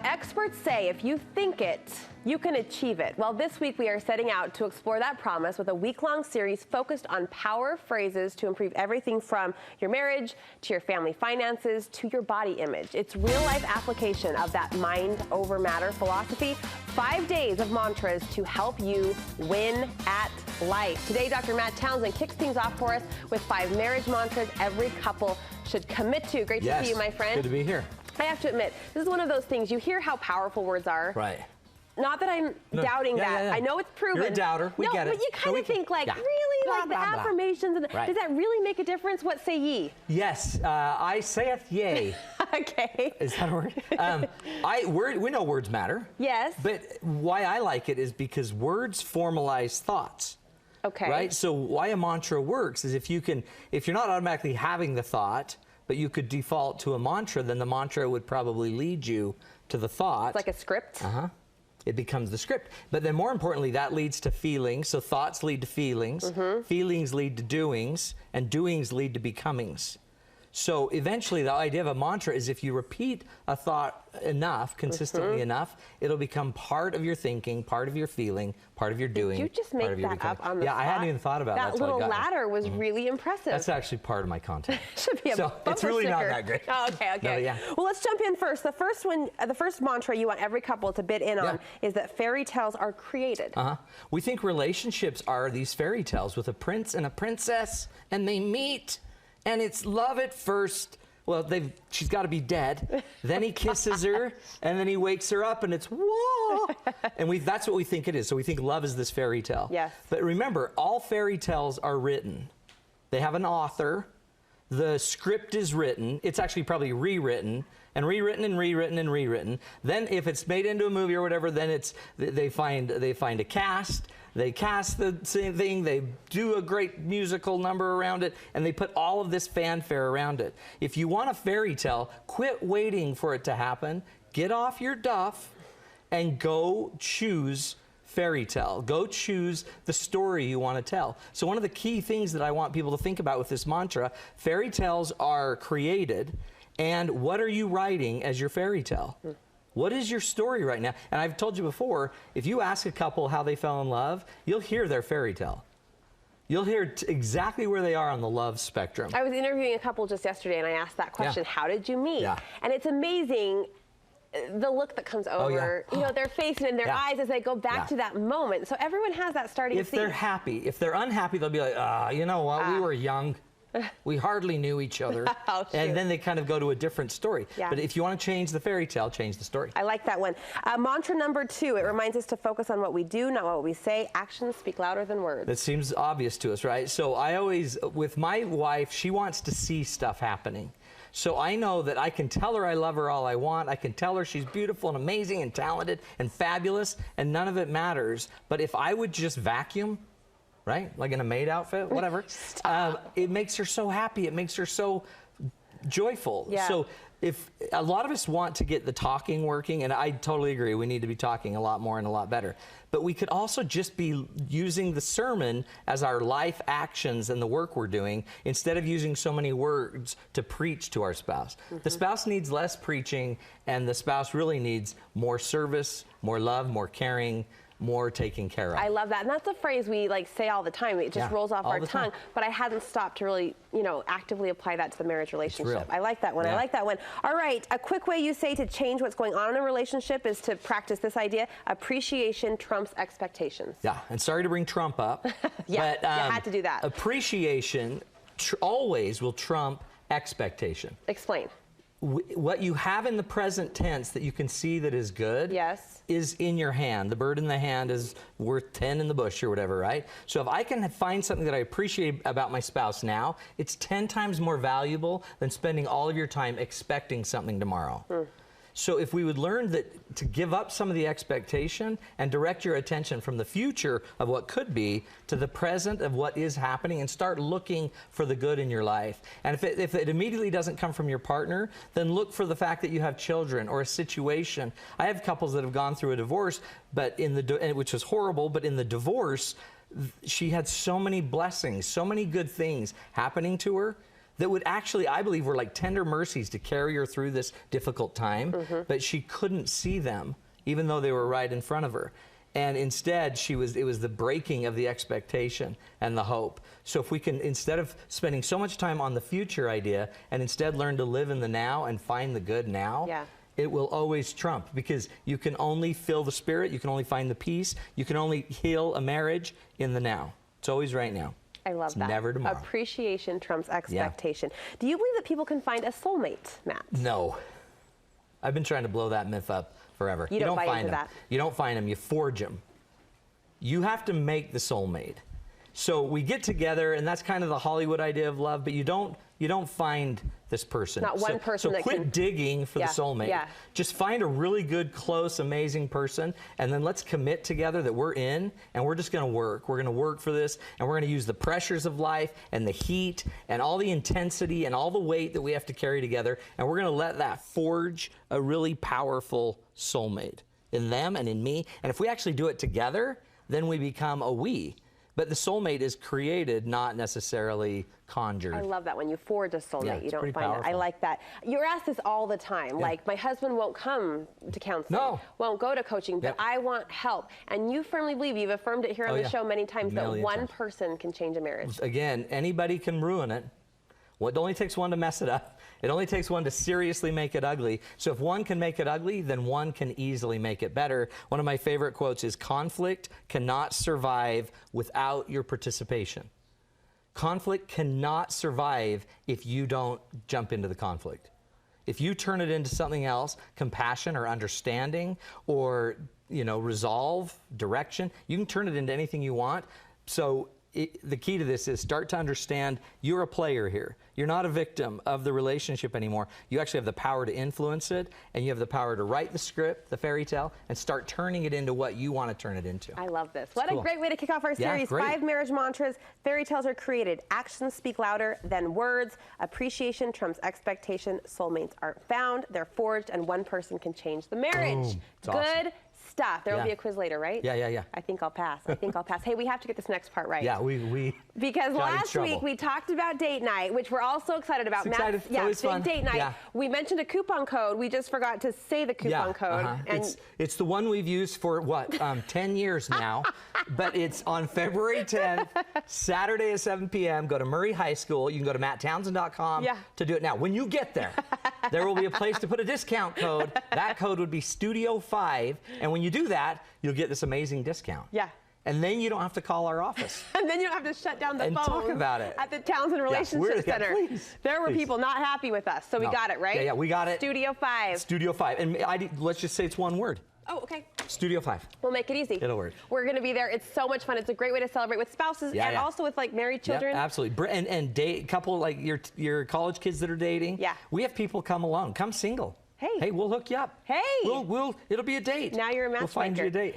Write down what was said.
Experts say if you think it, you can achieve it. Well, this week we are setting out to explore that promise with a week-long series focused on power phrases to improve everything from your marriage to your family finances to your body image. It's real-life application of that mind over matter philosophy. 5 days of mantras to help you win at life. Today, Dr. Matt Townsend kicks things off for us with 5 marriage mantras every couple should commit to. Great to see you, my friend. Good to be here. I have to admit, this is one of those things, you hear how powerful words are. Right. Not that I'm doubting that. Yeah. I know it's proven. You're a doubter. We get it. But you kind of think like, really? Blah, like blah, the blah. affirmations? And Right. Does that really make a difference? What say ye? Yes, I saith yea. Okay. Is that a word? We know words matter. Yes. But why I like it is because words formalize thoughts. Okay. Right? So why a mantra works is if you're not automatically having the thought, but you could default to a mantra, then the mantra would probably lead you to the thought. It's like a script? Uh-huh. It becomes the script. But then more importantly, that leads to feelings. So thoughts lead to feelings. Feelings lead to doings. And doings lead to becomings. So eventually the idea of a mantra is if you repeat a thought enough, consistently enough, it'll become part of your thinking, part of your feeling, part of your doing. Did you just make that up on the spot? Yeah, I hadn't even thought about that. That little ladder was really impressive. That's actually part of my content. Should be a so bumper it's really sticker. not that great. Oh, okay. No, yeah. Well, let's jump in first. The first one, the first mantra you want every couple to bid in on is that fairy tales are created. We think relationships are these fairy tales with a prince and a princess, and they meet, and it's love at first. Well, she's got to be dead. Then he kisses her, and then he wakes her up, and it's whoa. And that's what we think it is. So we think love is this fairy tale. Yes. But remember, all fairy tales are written. They have an author. The script is written. It's actually probably rewritten and rewritten and rewritten and rewritten. Then if it's made into a movie or whatever, then they find a cast. They cast the same thing, they do a great musical number around it, and they put all of this fanfare around it. If you want a fairy tale, quit waiting for it to happen. Get off your duff and go choose fairy tale. Go choose the story you want to tell. So one of the key things that I want people to think about with this mantra, fairy tales are created, and what are you writing as your fairy tale? What is your story right now? And I've told you before, if you ask a couple how they fell in love, you'll hear their fairy tale. You'll hear exactly where they are on the love spectrum. I was interviewing a couple just yesterday, and I asked that question, how did you meet? And it's amazing the look that comes over, you know, their face and in their eyes as they go back to that moment. So everyone has that starting scene. If they're happy, if they're unhappy, they'll be like, you know what, we were young. We hardly knew each other. And then they kind of go to a different story. But if you want to change the fairy tale, change the story. I like that one. Mantra number 2, it reminds us to focus on what we do, not what we say. Actions speak louder than words. That seems obvious to us, right? So I always, with my wife, she wants to see stuff happening. So I know that I can tell her I love her all I want. I can tell her she's beautiful and amazing and talented and fabulous, and none of it matters. But if I would just vacuum, right? Like in a maid outfit, whatever. It makes her so happy. It makes her so joyful. So if a lot of us want to get the talking working, and I totally agree, we need to be talking a lot more and a lot better. But we could also just be using the sermon as our life actions and the work we're doing instead of using so many words to preach to our spouse. The spouse needs less preaching, and the spouse really needs more service, more love, more caring, more taken care of. I love that. And that's a phrase we say all the time. It just rolls off our tongue. But I hadn't stopped to really, actively apply that to the marriage relationship. I like that one. I like that one. All right. A quick way you say to change what's going on in a relationship is to practice this idea. Appreciation trumps expectations. Yeah. And sorry to bring Trump up. But, you had to do that. Appreciation always will trump expectation. Explain. What you have in the present tense that you can see that is good is in your hand. The bird in the hand is worth 10 in the bush or whatever, right? So if I can find something that I appreciate about my spouse now, it's 10 times more valuable than spending all of your time expecting something tomorrow. So if we would learn that to give up some of the expectation and direct your attention from the future of what could be to the present of what is happening and start looking for the good in your life. And if it immediately doesn't come from your partner, then look for the fact that you have children or a situation. I have couples that have gone through a divorce, but which was horrible, but in the divorce, she had so many blessings, so many good things happening to her that would actually, I believe, were like tender mercies to carry her through this difficult time, but she couldn't see them, even though they were right in front of her. And instead, it was the breaking of the expectation and the hope. So if we can, instead of spending so much time on the future idea, and instead learn to live in the now and find the good now, it will always trump, because you can only fill the Spirit, you can only find the peace, you can only heal a marriage in the now. It's always right now. I love that. Never tomorrow. Appreciation trumps expectation. Do you believe that people can find a soulmate, Matt? No. I've been trying to blow that myth up forever. You don't buy find into them. that. You don't find them, you forge them. You have to make the soulmate. So we get together, and that's kind of the Hollywood idea of love, but you don't find this person. Not one person so that quit can... digging for the soulmate. Just find a really good, close, amazing person, and then let's commit together that we're in, and we're just going to work. We're going to work for this, and we're going to use the pressures of life and the heat and all the intensity and all the weight that we have to carry together, and we're going to let that forge a really powerful soulmate in them and in me. And if we actually do it together, then we become a we. But the soulmate is created, not necessarily conjured. I love that. When you forge a soulmate, you don't find powerful. it. I like that. You're asked this all the time. Like, my husband won't come to counseling, won't go to coaching, but I want help. And you firmly believe, you've affirmed it here on the show many times, that one person can change a marriage. Again, anybody can ruin it. Well, it only takes one to mess it up. It only takes one to seriously make it ugly. So if one can make it ugly, then one can easily make it better. One of my favorite quotes is, conflict cannot survive without your participation. Conflict cannot survive if you don't jump into the conflict. If you turn it into something else, compassion or understanding or, resolve, direction, you can turn it into anything you want. So the key to this is start to understand you're a player here. You're not a victim of the relationship anymore. You actually have the power to influence it, and you have the power to write the script, the fairy tale, and start turning it into what you want to turn it into. I love this. What a great way to kick off our series. 5 marriage mantras. Fairy tales are created. Actions speak louder than words. Appreciation trumps expectation. Soulmates aren't found. They're forged, and one person can change the marriage. Good awesome stuff. There will be a quiz later, right? Yeah. I think I'll pass. Hey, we have to get this next part right. Yeah, we because last week we talked about date night, which we're all so excited about. Excited. It's big fun. Date night. Yeah. We mentioned a coupon code. We just forgot to say the coupon code. And it's the one we've used for 10 years now. But it's on February 10th, Saturday at 7 p.m. Go to Murray High School. You can go to matttownsend.com to do it now. When you get there, there will be a place to put a discount code. That code would be Studio 5, and when you do that, you'll get this amazing discount. And then you don't have to call our office. And then you don't have to shut down the phone talk about it at the Townsend Relationship Center. There were people not happy with us, so we got it, right? Yeah, we got it. Studio 5. Studio 5. And let's just say it's one word. Oh, okay. Studio 5. We'll make it easy. It'll work. We're going to be there. It's so much fun. It's a great way to celebrate with spouses and also with married children. Absolutely. And date couple your college kids that are dating. We have people come alone. Come single. Hey, we'll hook you up. Hey. It'll be a date. Now you're a matchmaker. We'll find you a date.